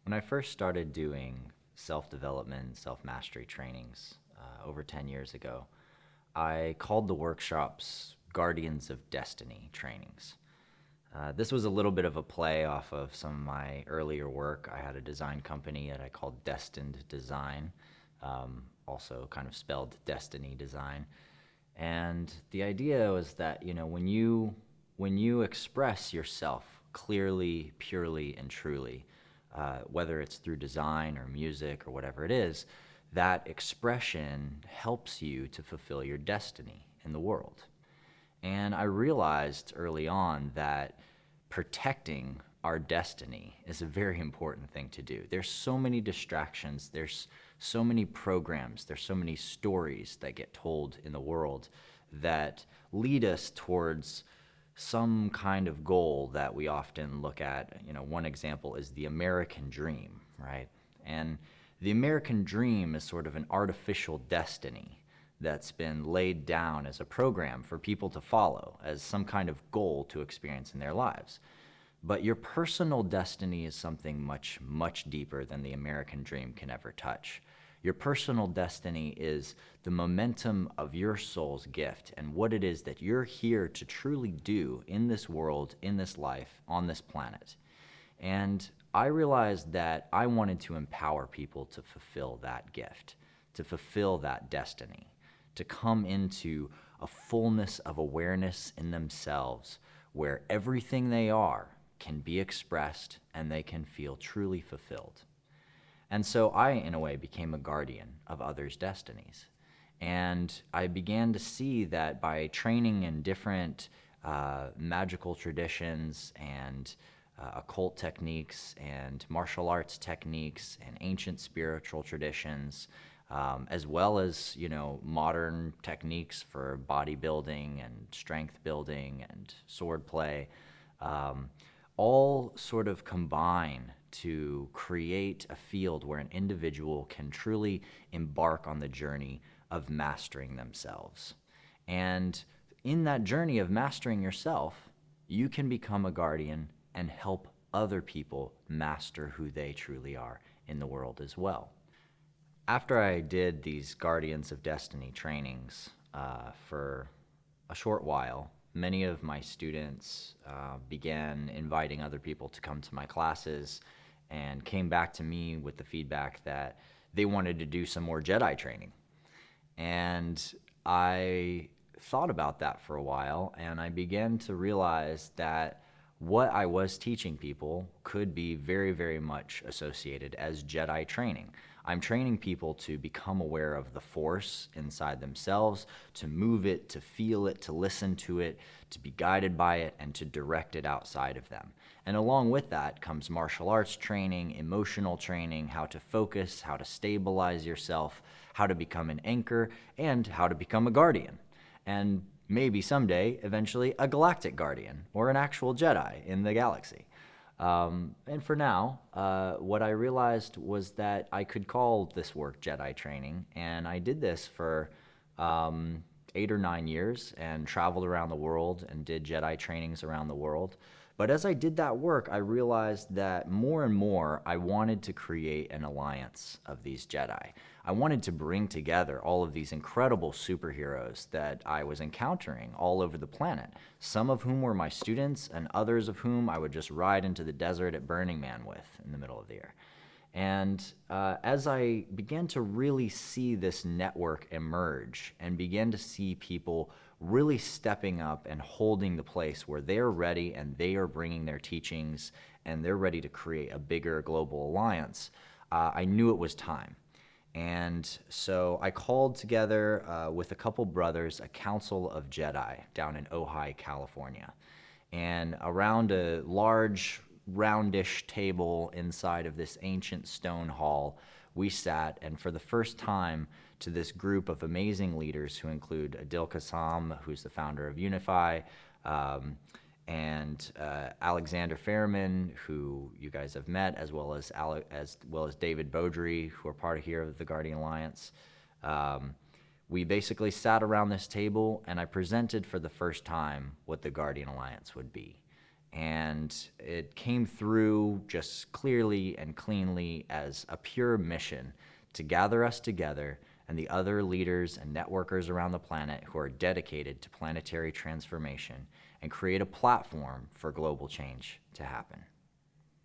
When I first started doing self-development, self-mastery trainings over 10 years ago, I called the workshops Guardians of Destiny trainings. This was a little bit of a play off of some of my earlier work. I had a design company that I called Destined Design, also kind of spelled Destiny Design. And the idea was that, when you express yourself clearly, purely, and truly, whether it's through design or music or whatever it is, that expression helps you to fulfill your destiny in the world. And I realized early on that protecting our destiny is a very important thing to do. There's so many distractions, there's so many programs, there's so many stories that get told in the world that lead us towards some kind of goal that we often look at. One example is the American dream, right? And the American dream is sort of an artificial destiny that's been laid down as a program for people to follow as some kind of goal to experience in their lives. But your personal destiny is something much, much deeper than the American dream can ever touch. Your personal destiny is the momentum of your soul's gift and what it is that you're here to truly do in this world, in this life, on this planet. And I realized that I wanted to empower people to fulfill that gift, to fulfill that destiny, to come into a fullness of awareness in themselves where everything they are can be expressed and they can feel truly fulfilled. And so I, in a way, became a guardian of others' destinies. And I began to see that by training in different magical traditions and occult techniques and martial arts techniques and ancient spiritual traditions, as well as modern techniques for bodybuilding and strength building and sword play, all sort of combine to create a field where an individual can truly embark on the journey of mastering themselves. And in that journey of mastering yourself, you can become a guardian and help other people master who they truly are in the world as well. After I did these Guardians of Destiny trainings for a short while, many of my students began inviting other people to come to my classes and came back to me with the feedback that they wanted to do some more Jedi training. And I thought about that for a while, and I began to realize that what I was teaching people could be very, very much associated as Jedi training. I'm training people to become aware of the Force inside themselves, to move it, to feel it, to listen to it, to be guided by it, and to direct it outside of them. And along with that comes martial arts training, emotional training, how to focus, how to stabilize yourself, how to become an anchor, and how to become a guardian. And maybe someday, eventually, a galactic guardian or an actual Jedi in the galaxy. And for now, what I realized was that I could call this work Jedi training, and I did this for 8 or 9 years and traveled around the world and did Jedi trainings around the world. But as I did that work, I realized that more and more I wanted to create an alliance of these Jedi. I wanted to bring together all of these incredible superheroes that I was encountering all over the planet, some of whom were my students and others of whom I would just ride into the desert at Burning Man with in the middle of the year. And as I began to really see this network emerge and began to see people really stepping up and holding the place where they're ready and they are bringing their teachings and they're ready to create a bigger global alliance, I knew it was time. And so I called together with a couple brothers a council of Jedi down in Ojai, California. And around a large roundish table inside of this ancient stone hall, we sat, and for the first time, to this group of amazing leaders who include Adil Qassam, who's the founder of Unify, and Alexander Fairman, who you guys have met, as well as David Beaudry, who are part of here of the Guardian Alliance. We basically sat around this table, and I presented for the first time what the Guardian Alliance would be. And it came through just clearly and cleanly as a pure mission to gather us together and the other leaders and networkers around the planet who are dedicated to planetary transformation and create a platform for global change to happen.